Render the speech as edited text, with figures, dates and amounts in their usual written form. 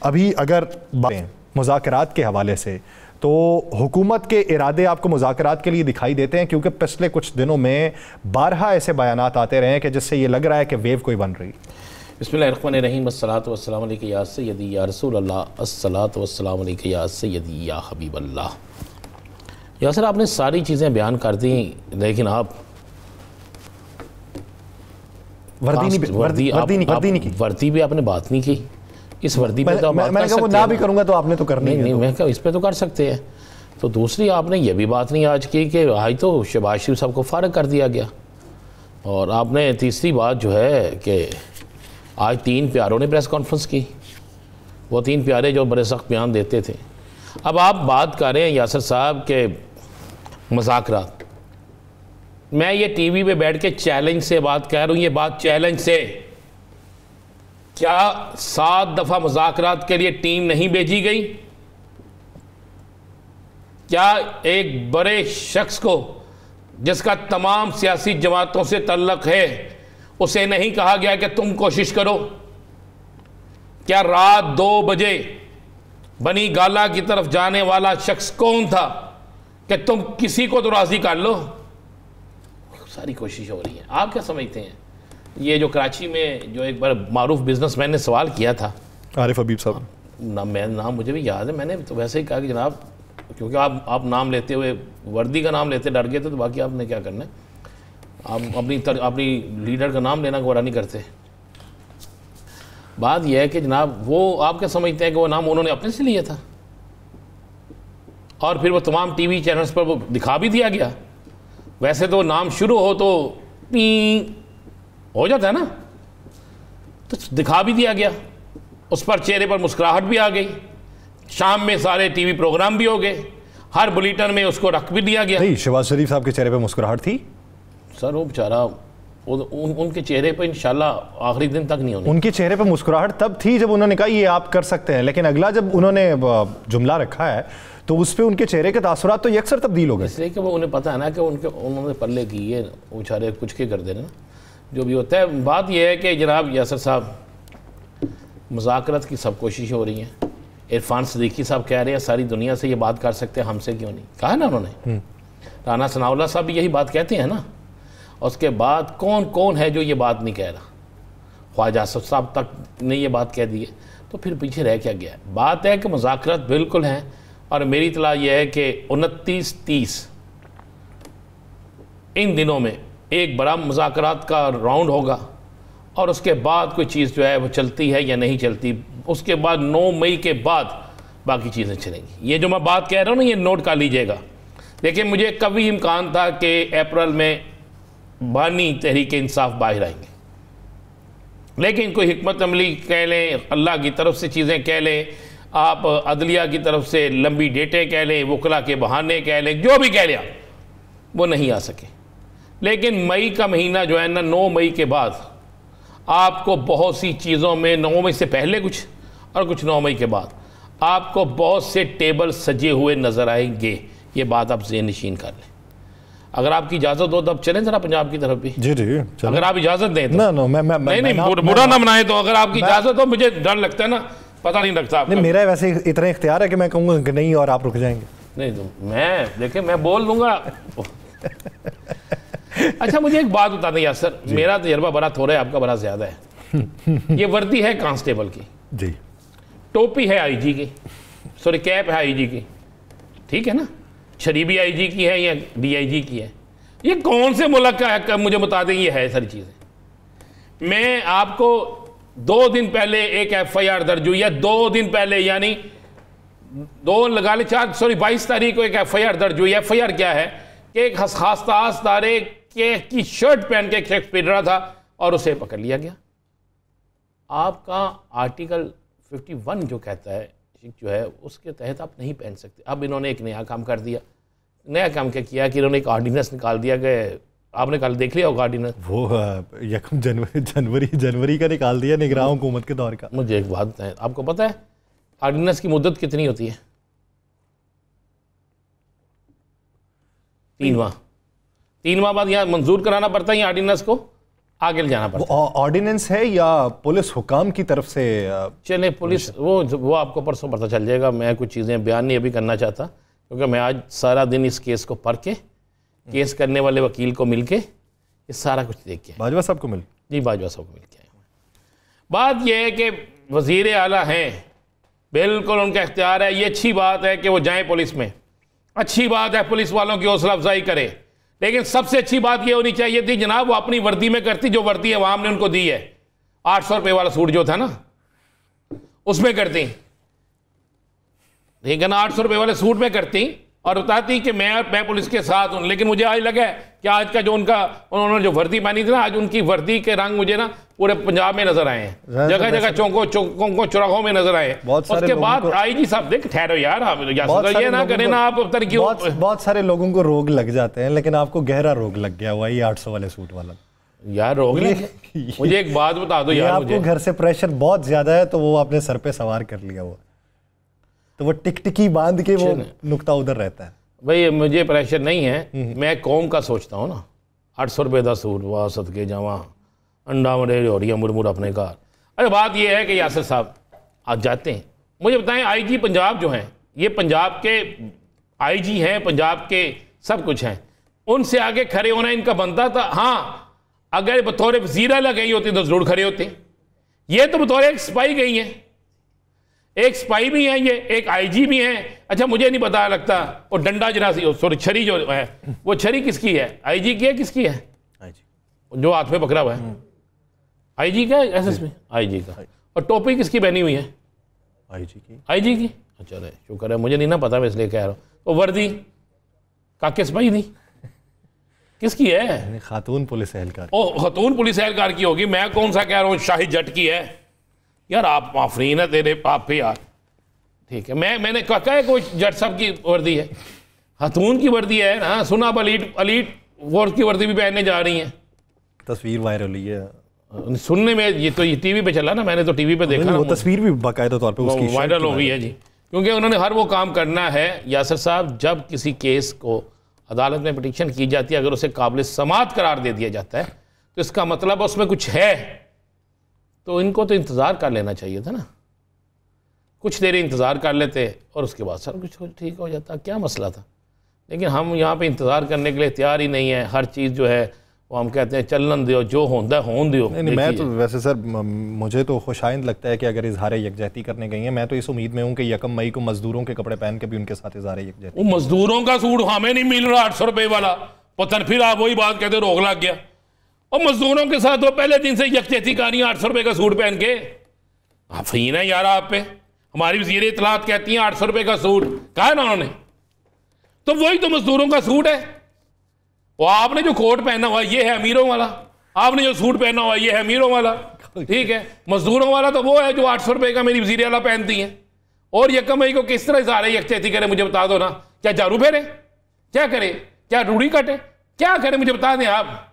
अभी अगर मुज़ाकरात के हवाले से, तो हुकूमत के इरादे आपको मुज़ाकरात के लिए दिखाई देते हैं? क्योंकि पिछले कुछ दिनों में बारहा ऐसे बयानात आते रहे हैं कि जिससे ये लग रहा है कि वेव कोई बन रही। बिस्मिल्लाहिर्रहमानिर्रहीम, अस्सलातु वस्सलामु अलैका या सय्यदी या रसूल अल्लाह, अस्सलातु वस्सलामु अलैका या सय्यदी या हबीब अल्लाह। या सर, आपने सारी चीज़ें बयान कर दी, लेकिन आप वर्दी भी आपने बात नहीं की। इस वर्दी पे तो मैंने कहा वो ना भी करूंगा तो आपने तो करनी नहीं, मैं कहा इस पे तो कर सकते हैं। तो दूसरी आपने ये भी बात नहीं आज की कि आज तो शहबाज शरीफ साहब को फारग कर दिया गया। और आपने तीसरी बात जो है कि आज 3 प्यारों ने प्रेस कॉन्फ्रेंस की, वो 3 प्यारे जो बड़े सख्त बयान देते थे। अब आप बात कर रहे हैं यासर साहब के मुज़ाकरात, मैं ये टीवी पे बैठ के चैलेंज से बात कर रहा हूँ, ये बात चैलेंज से। क्या 7 दफ़ा मुज़ाकरात के लिए टीम नहीं भेजी गई? क्या एक बड़े शख्स को जिसका तमाम सियासी जमातों से तल्लुक़ है, उसे नहीं कहा गया कि तुम कोशिश करो? क्या रात 2 बजे बनी गाला की तरफ जाने वाला शख्स कौन था कि तुम किसी को तो राज़ी कर लो? सारी कोशिश हो रही है। आप क्या समझते हैं? ये जो कराची में जो एक बार मारूफ बिजनेसमैन ने सवाल किया था, आरिफ हबीब साहब, नाम मुझे भी याद है, मैंने तो वैसे ही कहा कि जनाब, क्योंकि आप नाम लेते हुए वर्दी का नाम लेते डर गए थे, तो बाकी आपने क्या करना है, आप अपनी लीडर का नाम लेना गवारा नहीं करते। बात यह है कि जनाब, वो आप क्या समझते हैं कि वो नाम उन्होंने अपने से लिया था और फिर वो तमाम टीवी चैनल्स पर वो दिखा भी दिया गया? वैसे तो नाम शुरू हो तो पी हो जाता है ना, तो दिखा भी दिया गया, उस पर चेहरे पर मुस्कुराहट भी आ गई, शाम में सारे टीवी प्रोग्राम भी हो गए, हर बुलेटिन में उसको रख भी दिया गया। नहीं, शहबाज शरीफ साहब के चेहरे पर मुस्कुराहट थी सर, वो बेचारा उनके चेहरे पर इंशाल्लाह आखिरी दिन तक नहीं होनी। उनके चेहरे पर मुस्कुराहट तब थी जब उन्होंने कहा ये आप कर सकते हैं, लेकिन अगला जब उन्होंने जुमला रखा है तो उस पर उनके चेहरे के तासुरात तो यकसर तब्दील हो गए। इसलिए कि वो उन्हें पता है ना कि उन्होंने पल्ले की ये बेचारे कुछ के कर दे रहे ना, जो भी होता है। बात यह है कि जनाब यासर साहब, मुज़ाकरत की सब कोशिशें हो रही हैं। इरफान सिद्दीकी साहब कह रहे हैं सारी दुनिया से ये बात कर सकते हैं, हमसे क्यों नहीं? कहा ना उन्होंने। राना सनाउल्लाह साहब भी यही बात कहते हैं ना। उसके बाद कौन कौन है जो ये बात नहीं कह रहा? ख्वाजा आसिफ साहब तक ने ये बात कह दी है, तो फिर पीछे रह क्या गया? बात है कि मुज़ाकरत बिल्कुल हैं, और मेरी इतला यह है कि 29-30 इन दिनों में एक बड़ा मुज़ाकरात का राउंड होगा, और उसके बाद कोई चीज़ जो है वो चलती है या नहीं चलती, उसके बाद 9 मई के बाद बाकी चीज़ें चलेंगी। ये जो मैं बात कह रहा हूँ ना, ये नोट कर लीजिएगा। देखिए, मुझे कभी इम्कान था कि अप्रैल में बानी तहरीक इंसाफ बाहर आएंगे, लेकिन कोई हिकमत अमली कह लें, अल्लाह की तरफ से चीज़ें कह लें, आप अदलिया की तरफ से लंबी डेटें कह लें, वकला के बहाने कह लें, जो भी कह लें, वो नहीं आ सके। लेकिन मई का महीना जो है ना, 9 मई के बाद आपको बहुत सी चीज़ों में, 9 मई से पहले कुछ और कुछ 9 मई के बाद आपको बहुत से टेबल सजे हुए नज़र आएंगे। ये बात आप ज़हन नशीन कर लें। अगर आपकी इजाज़त हो तो अब चलें ज़रा पंजाब की तरफ भी। जी जी, अगर आप इजाज़त दें तो। नहीं, बुरा ना मनाए तो। अगर आपकी इजाज़त हो, मुझे डर लगता है ना, पता नहीं लगता। नहीं, मेरा वैसे इतना इख्तियार है कि मैं कहूँगा कि नहीं और आप रुक जाएंगे। नहीं तो मैं देखिए, मैं बोल दूंगा। अच्छा, मुझे एक बात बता दें यासर, मेरा तजर्बा बड़ा थोड़ा है, आपका बड़ा ज़्यादा है। ये वर्दी है कांस्टेबल की जी, टोपी है आईजी की, सॉरी कैप है आईजी की, ठीक है ना, शरीबी आईजी की है या डीआईजी की है? ये कौन से मुल्क का है, मुझे बता दें। ये है सारी चीज़ें। मैं आपको 2 दिन पहले एक FIR दर्ज हुई है, 2 दिन पहले, यानी 2 लगा ले 4, सॉरी 22 तारीख को एक FIR दर्ज हुई है। FIR क्या है कि एक खासताज तारे की शर्ट पहन के एक शख्स फिर रहा था और उसे पकड़ लिया गया। आपका आर्टिकल 51 जो कहता है, जो है, उसके तहत आप नहीं पहन सकते। अब इन्होंने एक नया काम कर दिया। नया काम क्या किया कि इन्होंने एक ऑर्डिनेंस निकाल दिया कि आपने कल देख लिया होगा ऑर्डिनेंस, वो 1 जनवरी का निकाल दिया, निगरान हुकूमत के दौर का। मुझे एक बात है, आपको पता है ऑर्डिनेंस की मुद्दत कितनी होती है? 3 माह। 3 माह बाद यहाँ मंजूर कराना पड़ता है ये ऑर्डिनेंस को। आगे ले जाना पड़ता है। ऑर्डिनेंस है या पुलिस हुकाम की तरफ से? चले पुलिस वो आपको परसों पता चल जाएगा। मैं कुछ चीज़ें बयान नहीं अभी करना चाहता, क्योंकि मैं आज सारा दिन इस केस को पढ़ के, केस करने वाले वकील को मिल के, ये सारा कुछ देख के। बाजवा साहब को मिल? जी, बाजवा साहब को मिल के आया। बात यह है कि वज़ीर आला हैं, बिल्कुल उनका इख्तियार है, ये अच्छी बात है कि वो जाएं पुलिस में, अच्छी बात है पुलिस वालों की हौसला अफजाई करे, लेकिन सबसे अच्छी बात ये होनी चाहिए थी जनाब वो अपनी वर्दी में करती, जो वर्दी अवाम ने उनको दी है। 800 रुपये वाला सूट जो था ना, उसमें करती, लेकिन 800 रुपये वाले सूट में करती और बताती कि मैं पुलिस के साथ हूं। लेकिन मुझे आज लगा कि आज का जो उन्होंने जो वर्दी पहनी थी ना, आज उनकी वर्दी के रंग मुझे ना पूरे पंजाब में नजर आए हैं, जगह जगह चौकों चौराहों में नजर आए हैं। उसके बाद आईजी साहब, देख ठहरो यार, आप ये ना करें ना, आप बहुत सारे लोगों को रोग लग जाते हैं, लेकिन आपको गहरा रोग लग गया हुआ ये 800 वाले सूट वाला। यार रोग मुझे एक बात बता दो यार, आपको घर से प्रेशर बहुत ज्यादा है तो वो आपने सर पे सवार कर लिया हुआ, तो वो टिकटिकी बांध के वो नुक्ता उधर रहता है। भाई मुझे प्रेशर नहीं है, मैं कौम का सोचता हूँ ना। 800 रुपये का सूट, वाह सदके जावा, अंडा मरे हो रही है मुड़ अपने घर। अरे बात यह है कि यासिर साहब आज जाते हैं, मुझे बताएं आईजी पंजाब जो हैं, ये पंजाब के आईजी हैं, पंजाब के सब कुछ हैं, उनसे आगे खड़े होना इनका बनता था। हाँ, अगर बतौर वज़ीर आला गई होती तो जरूर खड़े होते। ये तो बतौर एक सिपाही गई हैं, एक सिपाही भी है ये, एक आईजी भी है। अच्छा मुझे नहीं पता लगता वो डंडा जरा सी, सॉरी छरी जो है, वो छरी किसकी है, आईजी की है किसकी है? आईजी जो हाथ में पकड़ा हुआ है, आईजी का एसएसपी, आईजी का। और टोपी किसकी पहनी हुई है? आईजी की। आईजी की, अच्छा रहे, शुक्र है, मुझे नहीं ना पता, मैं इसलिए कह रहा हूँ। तो वर्दी काके सिपाही थी किसकी है? खातून पुलिस एहलकार। ओ, खातून पुलिस एहलकार की होगी, मैं कौन सा कह रहा हूँ शाही जट की है यार। आप माफरीन है तेरे पाप पे यार, ठीक है। मैंने कहा है कोई जट साहब की वर्दी है, खातून की वर्दी है ना। सुना अब अलीट फोर्स की वर्दी भी पहनने जा रही हैं, तस्वीर वायरल हुई है सुनने में। ये तो ये टीवी पे चला ना, मैंने तो टीवी पे देखा ना, वो तस्वीर भी बाकायदा तौर पे उसकी वायरल हो गई है जी, क्योंकि उन्होंने हर वो काम करना है। यासिर साहब, जब किसी केस को अदालत में पिटीशन की जाती है, अगर उसे काबिल समाअत करार दे दिया जाता है तो इसका मतलब उसमें कुछ है, तो इनको तो इंतज़ार कर लेना चाहिए था ना, कुछ देर इंतज़ार कर लेते और उसके बाद सब कुछ ठीक हो जाता, क्या मसला था। लेकिन हम यहाँ पे इंतज़ार करने के लिए तैयार ही नहीं है। हर चीज़ जो है वो हम कहते हैं चलन दो, जो होंदा होन दो। नहीं, मैं तो वैसे सर मुझे तो खुशाइंद लगता है कि अगर इजहार यकजहती करने गई हैं, मैं तो इस उम्मीद में हूँ कि 1 मई को मजदूरों के कपड़े पहन के भी उनके साथ इजहार यकजहती। वो मजदूरों का सूट हमें नहीं मिल रहा 800 रुपये वाला, पता फिर आप वही बात कहते रोक लग गया। और मजदूरों के साथ वो पहले दिन से यकजहती कर रही है 800 रुपये का सूट पहन के। अफीन है यार आप पे। हमारी वज़ीर इत्तलात कहती हैं 800 रुपये का सूट, कहा है ना उन्होंने, तो वही तो मजदूरों का सूट है। वो आपने जो कोट पहना हुआ ये है अमीरों वाला, आपने जो सूट पहना हुआ ये है अमीरों वाला, ठीक है। मजदूरों वाला तो वो है जो 800 रुपये का मेरी वज़ीर आला पहनती हैं। और 1 मई को किस तरह इज़हार यकजहती करे मुझे बता दो ना। क्या झाड़ू फेरे, क्या करे, क्या रूढ़ी कटे, क्या करे मुझे बता दें आप।